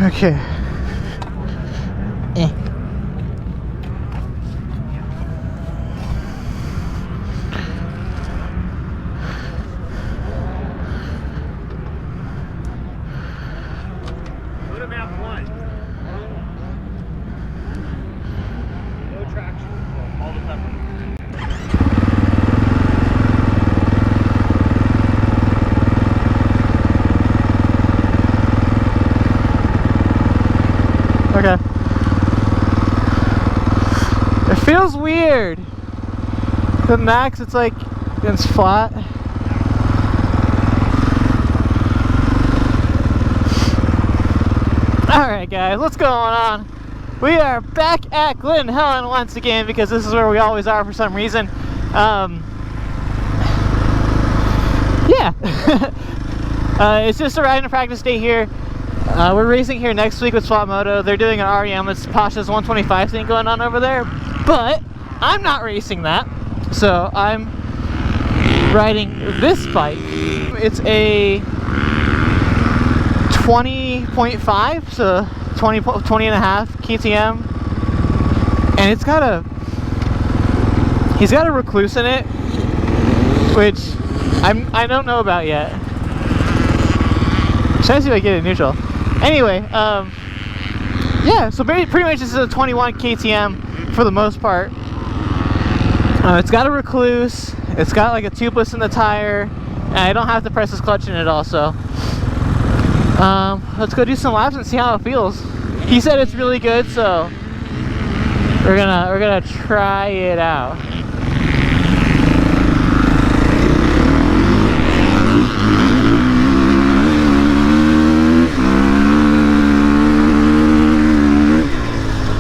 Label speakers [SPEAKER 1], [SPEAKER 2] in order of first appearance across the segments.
[SPEAKER 1] Okay.
[SPEAKER 2] Go to map 1. No traction. All the pepper.
[SPEAKER 1] Okay. It feels weird. The max, it's like it's flat. Alright guys, what's going on? We are back at Glen Helen once again because this is where we always are for some reason. Yeah. It's just a riding practice day here. We're racing here next week with Swap Moto. They're doing an REM. It's Pasha's 125 thing going on over there. But I'm not racing that. So I'm riding this bike. It's a 20.5, so 20 and a half KTM. And it's got he's got a recluse in it, which I don't know about yet. Trying to see if I get it neutral. Anyway, yeah, so pretty much this is a 21 KTM for the most part. It's got a recluse, it's got like a tubeless in the tire, and I don't have to press this clutch in it also. Let's go do some laps and see how it feels. He said it's really good, so we're gonna try it out.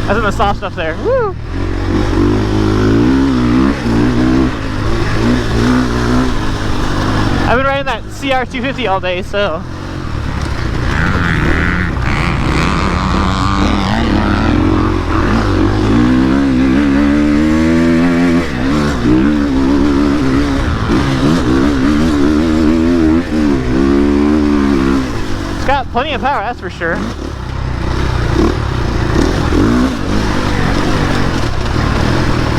[SPEAKER 1] That's in the soft stuff there. Woo! I've been riding that CR250 all day, so. It's got plenty of power, that's for sure.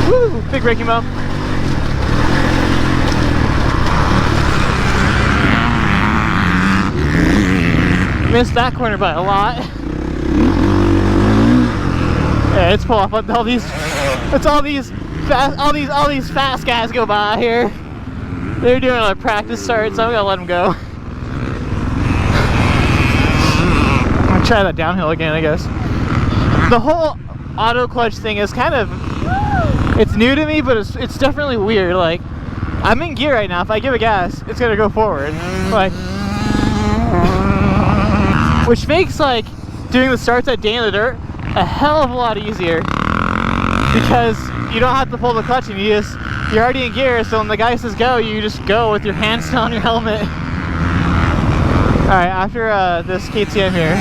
[SPEAKER 1] Woo! Big braking bump. Missed that corner by a lot. Yeah, it's pull off all these. It's all these fast guys go by here. They're doing a practice start, so I'm gonna let them go. I'm gonna try that downhill again, I guess. The whole auto clutch thing is kind of. It's new to me, but it's definitely weird. Like, I'm in gear right now. If I give a gas, it's gonna go forward. Like, which makes like doing the starts at Day in the Dirt a hell of a lot easier because you don't have to pull the clutch and you're already in gear. So when the guy says go, you just go with your hands still on your helmet. All right, after this KTM here.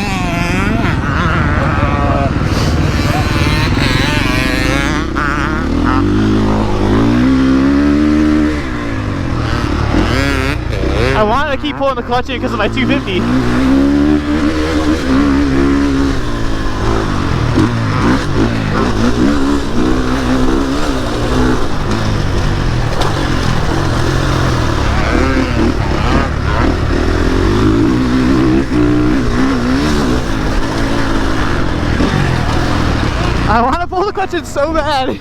[SPEAKER 1] I wanted to keep pulling the clutch in because of my 250. I want to pull the clutch in so bad.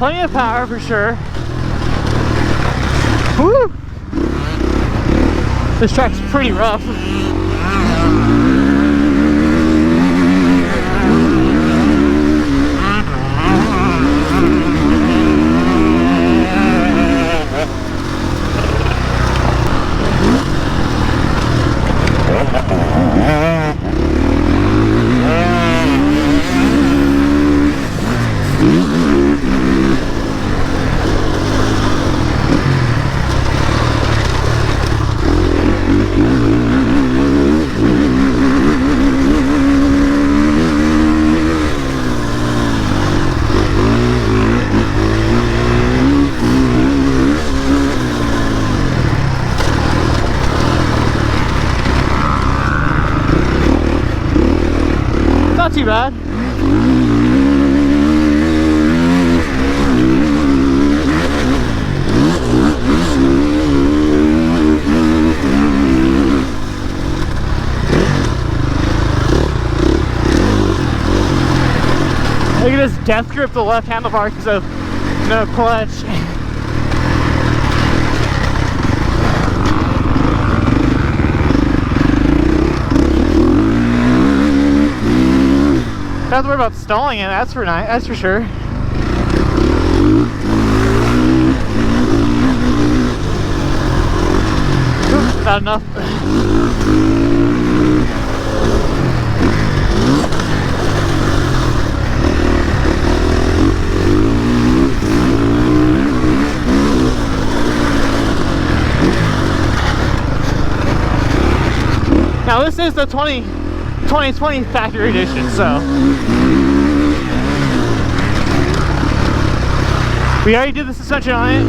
[SPEAKER 1] plenty of power for sure. Woo! This track's pretty rough. Not too bad. Look at this death grip the left handlebar because of no clutch. Don't have to worry about stalling it, that's for nice, that's for sure. Oops, not enough. Now this is the 2020 factory edition, so we already did the suspension on it.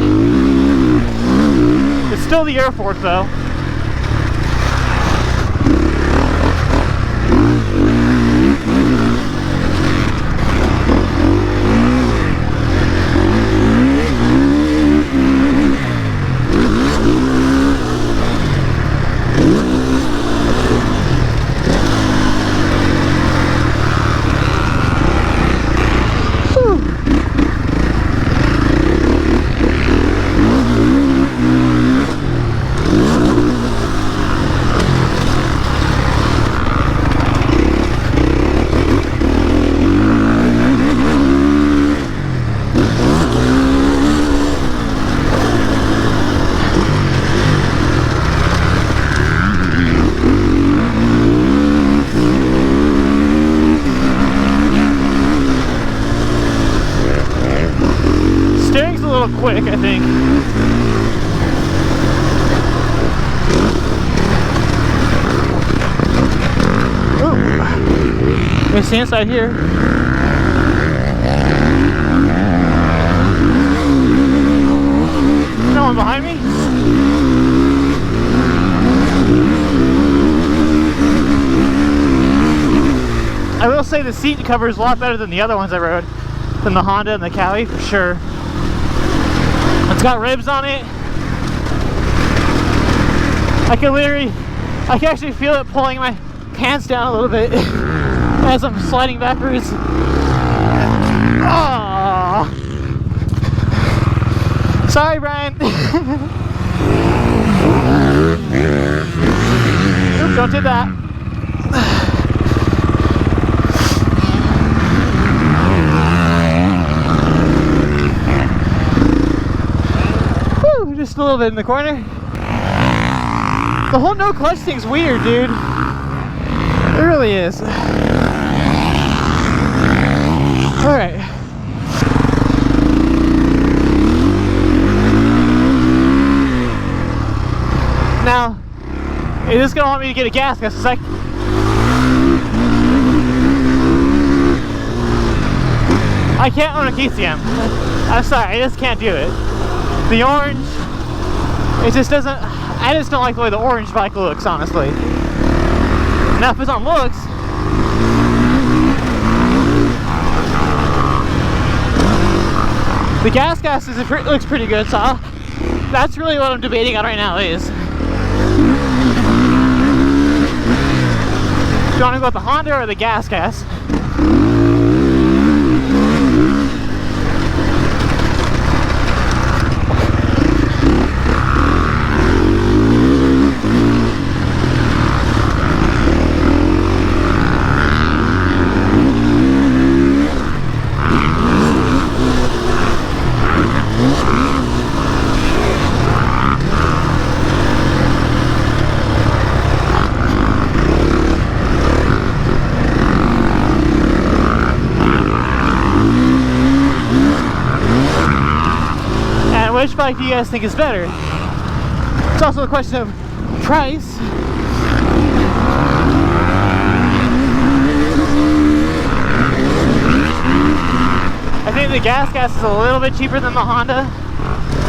[SPEAKER 1] It's still the Air Force though. Quick, I think. Ooh. Let's see inside here. No one behind me? I will say the seat cover is a lot better than the other ones I rode, than the Honda and the Cali for sure. It's got ribs on it. I can actually feel it pulling my pants down a little bit as I'm sliding backwards. Oh. Sorry, Brian. Oops, don't do that. Just a little bit in the corner. The whole no clutch thing's weird, dude. It really is. Alright. Now, it is gonna want me to get a gas gas. It's like I can't own a KTM. I'm sorry, I just can't do it. The orange, it just doesn't, I just don't like the way the orange bike looks, honestly. Now if it's on looks, the gas looks pretty good, so that's really what I'm debating on right now is. Do you want to go with the Honda or the gas? which bike do you guys think is better? It's also a question of price. I think the gas is a little bit cheaper than the Honda.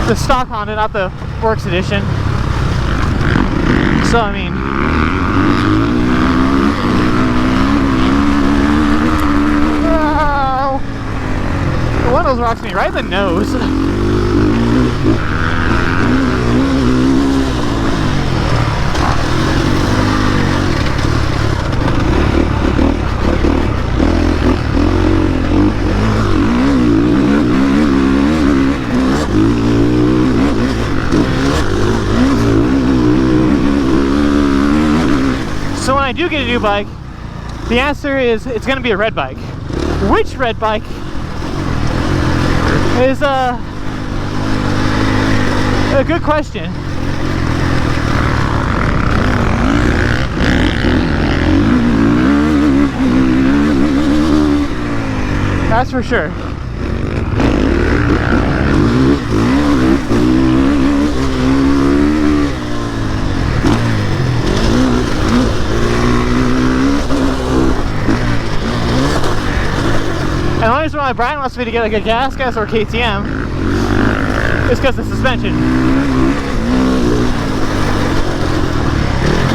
[SPEAKER 1] The stock Honda, not the Works Edition. So, I mean, one of those rocks me right in the nose. So when I do get a new bike, the answer is it's going to be a red bike. Which red bike is a good question. That's for sure. And the only reason why Brian wants me to get like a gas or KTM is because of the suspension.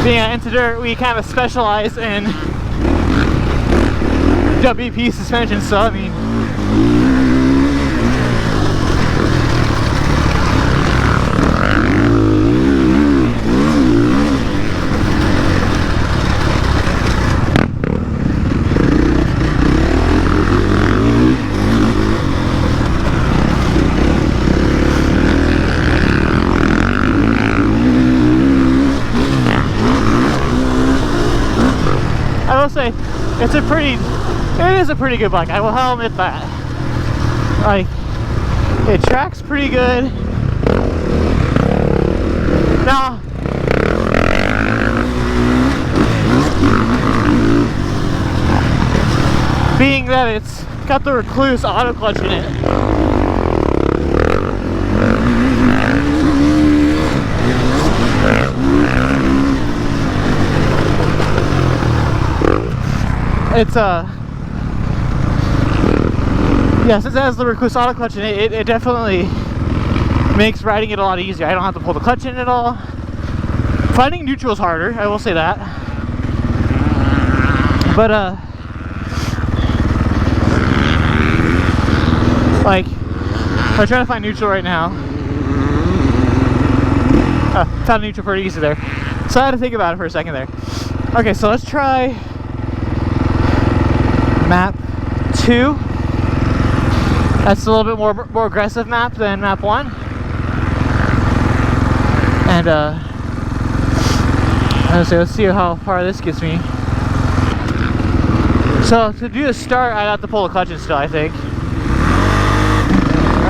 [SPEAKER 1] Being at N2Dirt, we kind of specialize in WP suspension, so I mean, I will say it is a pretty good bike. I will admit that. Like, it tracks pretty good. Now, being that it's got the Recluse auto clutch in it, it's yeah, since it has the Recluse auto clutch in it, it definitely makes riding it a lot easier. I don't have to pull the clutch in at all. Finding neutral is harder, I will say that. But like, I'm trying to find neutral right now. Found neutral pretty easy there. So I had to think about it for a second there. Okay, so let's try map 2. That's a little bit more aggressive map than map 1. And let's see how far this gets me. So to do a start, I'd have to pull the clutch in still, I think.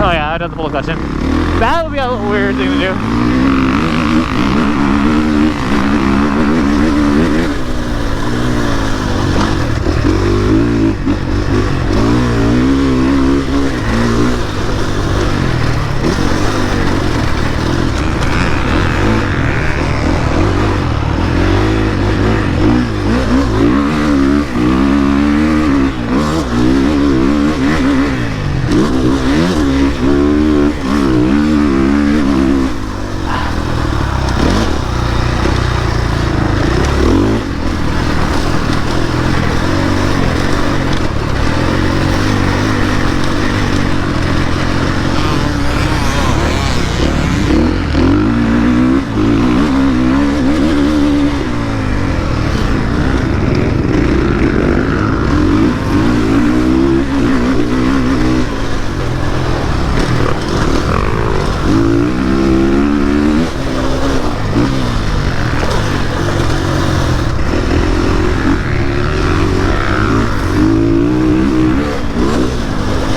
[SPEAKER 1] Oh yeah, I'd have to pull the clutch in. That would be a little weird thing to do.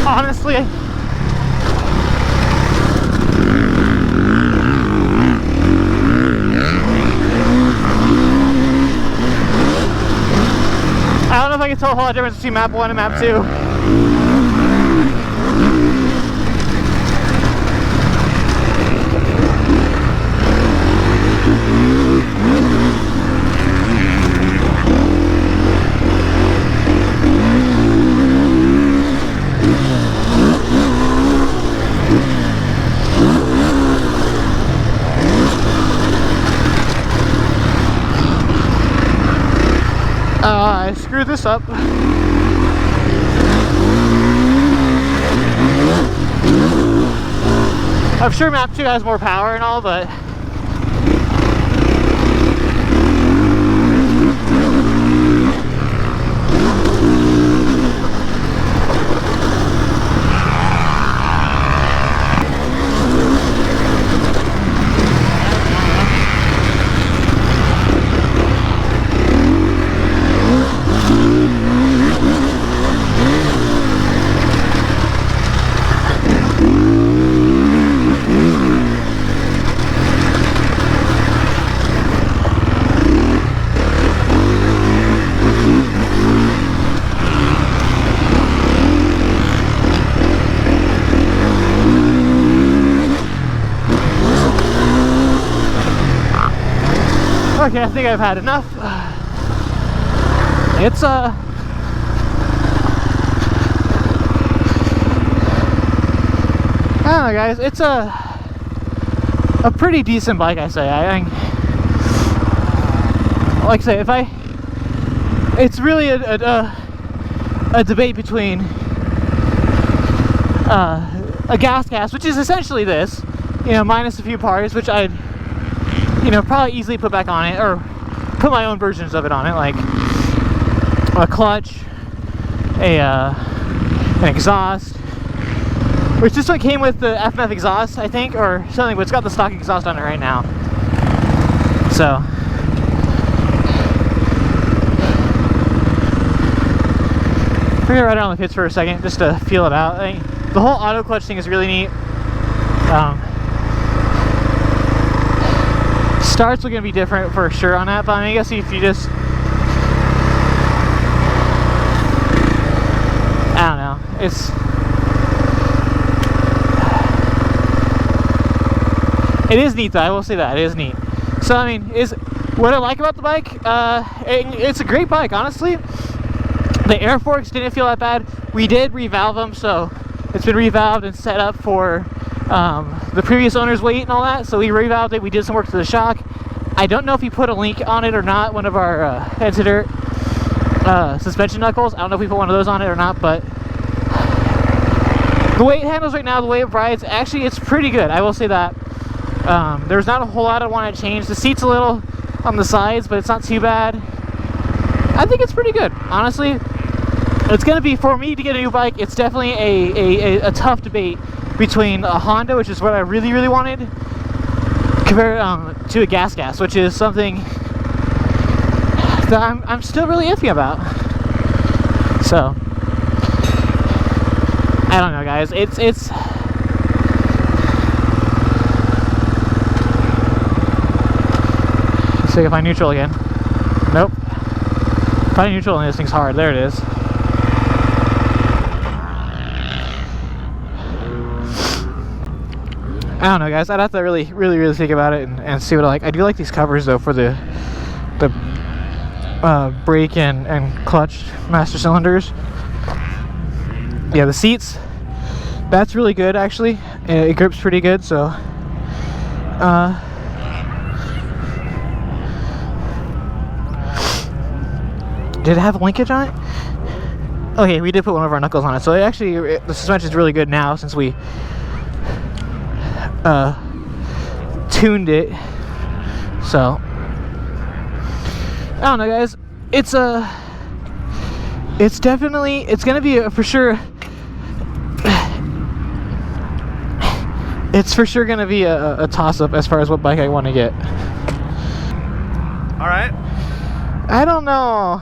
[SPEAKER 1] Honestly, I don't know if I can tell a whole lot of difference between map 1 and map 2. I screwed this up. I'm sure map 2 has more power and all, but okay, I think I've had enough. It's I don't know, guys. It's a pretty decent bike, I say. I think, like I say, it's really a debate between a gas cast, which is essentially this, you know, minus a few parts, which I'd, you know, probably easily put back on it, or put my own versions of it on it, like a clutch, an exhaust, which this one came with the FMF exhaust, I think, or something, but it's got the stock exhaust on it right now. So we're gonna ride it on the pits for a second just to feel it out. I mean, the whole auto clutch thing is really neat. Starts are gonna be different for sure on that, but I mean, I guess if you just, I don't know, it is neat though, I will say that, it is neat. So I mean, what I like about the bike, it's a great bike, honestly. The air forks didn't feel that bad. We did revalve them, so it's been revalved and set up for the previous owner's weight and all that, so we revalved it. We did some work to the shock. I don't know if he put a link on it or not, one of our N2Dirt suspension knuckles. I don't know if we put one of those on it or not, but the way it handles right now, the way it rides, actually it's pretty good, I will say that. There's not a whole lot I want to change. The seat's a little on the sides, but it's not too bad. I think it's pretty good, honestly. It's going to be, for me to get a new bike, it's definitely a tough debate between a Honda, which is what I really, really wanted, compared to a gas, which is something that I'm still really iffy about. So, I don't know, guys. It's see if I find neutral again. Nope. Finding neutral in this thing's hard. There it is. I don't know, guys. I'd have to really think about it and see what I like. I do like these covers though for the brake and clutch master cylinders. Yeah, the seats, that's really good actually. It grips pretty good, so did it have a linkage on it? Okay, we did put one of our knuckles on it, so actually the suspension is really good now since we tuned it. So I don't know, guys. It's gonna be for sure. It's for sure gonna be a toss-up as far as what bike I want to get.
[SPEAKER 2] All right.
[SPEAKER 1] I don't know.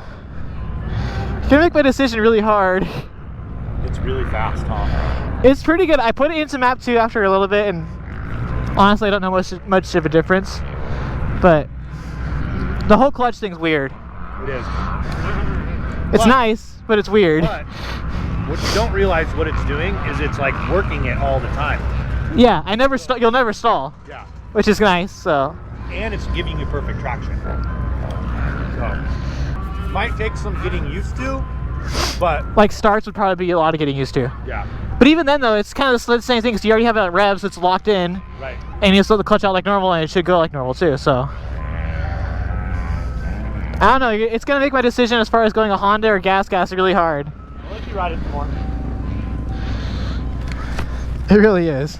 [SPEAKER 1] It's gonna make my decision really hard.
[SPEAKER 2] It's really fast, huh?
[SPEAKER 1] It's pretty good. I put it into map 2 after a little bit, and honestly, I don't know much of a difference. But the whole clutch thing's weird.
[SPEAKER 2] It is.
[SPEAKER 1] It's nice, but it's weird.
[SPEAKER 2] But what you don't realize what it's doing is it's like working it all the time.
[SPEAKER 1] Yeah, you'll never stall.
[SPEAKER 2] Yeah.
[SPEAKER 1] Which is nice, so.
[SPEAKER 2] And it's giving you perfect traction. So, might take some getting used to, but.
[SPEAKER 1] Like starts would probably be a lot of getting used to.
[SPEAKER 2] Yeah.
[SPEAKER 1] But even then though, it's kind of the same thing because you already have it at revs, it's locked in.
[SPEAKER 2] Right. And
[SPEAKER 1] you just let the clutch out like normal and it should go like normal too, so. I don't know, it's gonna make my decision as far as going a Honda or gas really hard.
[SPEAKER 2] I'll let you ride it some more.
[SPEAKER 1] It really is.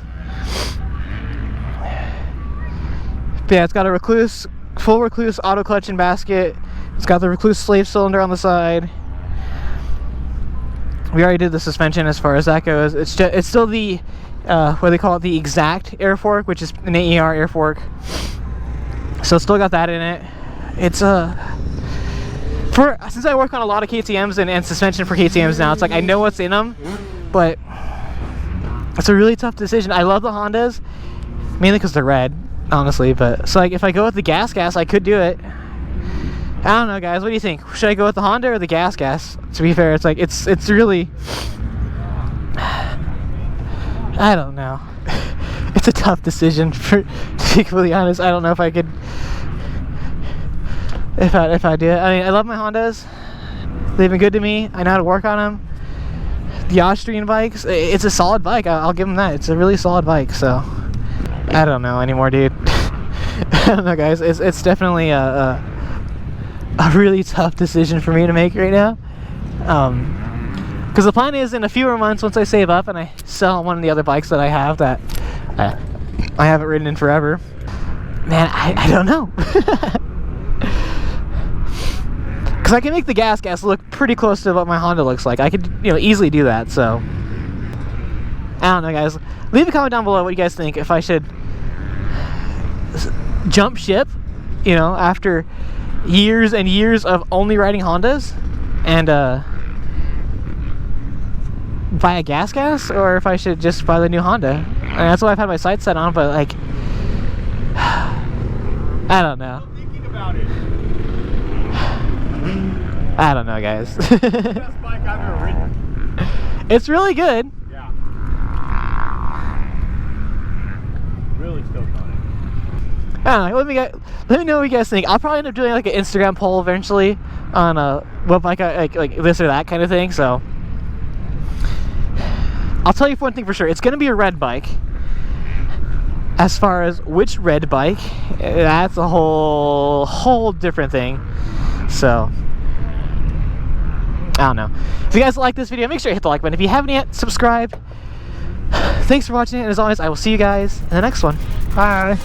[SPEAKER 1] But yeah, it's got a full Recluse auto clutch and basket. It's got the Recluse slave cylinder on the side. We already did the suspension as far as that goes. It's still the what they call it, the exact air fork, which is an AER air fork. So it's still got that in it. It's since I work on a lot of KTMs and suspension for KTMs now, it's like I know what's in them, but it's a really tough decision. I love the Hondas, mainly because they're red, honestly. But so like if I go with the gas, I could do it. I don't know, guys. What do you think? Should I go with the Honda or the gas? To be fair, it's like it's really. I don't know. It's a tough decision. To be completely honest, I don't know if I could. If I do it, I mean, I love my Hondas. They've been good to me. I know how to work on them. The Austrian bikes, it's a solid bike. I'll give them that. It's a really solid bike. So I don't know anymore, dude. I don't know, guys. It's definitely a really tough decision for me to make right now. Because the plan is in a few more months, once I save up and I sell one of the other bikes that I have that I haven't ridden in forever. Man, I don't know. Because I can make the gas look pretty close to what my Honda looks like. I could, easily do that. So I don't know, guys. Leave a comment down below what you guys think. If I should jump ship, after years and years of only riding Hondas, and buy a gas, or if I should just buy the new Honda. And that's what I've had my sights set on. But like, I don't know.
[SPEAKER 2] I'm thinking about it.
[SPEAKER 1] I don't know, guys.
[SPEAKER 2] Best bike I've ever ridden.
[SPEAKER 1] It's really good.
[SPEAKER 2] Yeah. Really stoked on it.
[SPEAKER 1] I don't know. Let me know what you guys think. I'll probably end up doing like an Instagram poll eventually on what bike I like this or that kind of thing. So I'll tell you one thing for sure. It's gonna be a red bike. As far as which red bike, that's a whole different thing. So I don't know. If you guys like this video, make sure you hit the like button. If you haven't yet, subscribe. Thanks for watching, and as always, I will see you guys in the next one. Bye.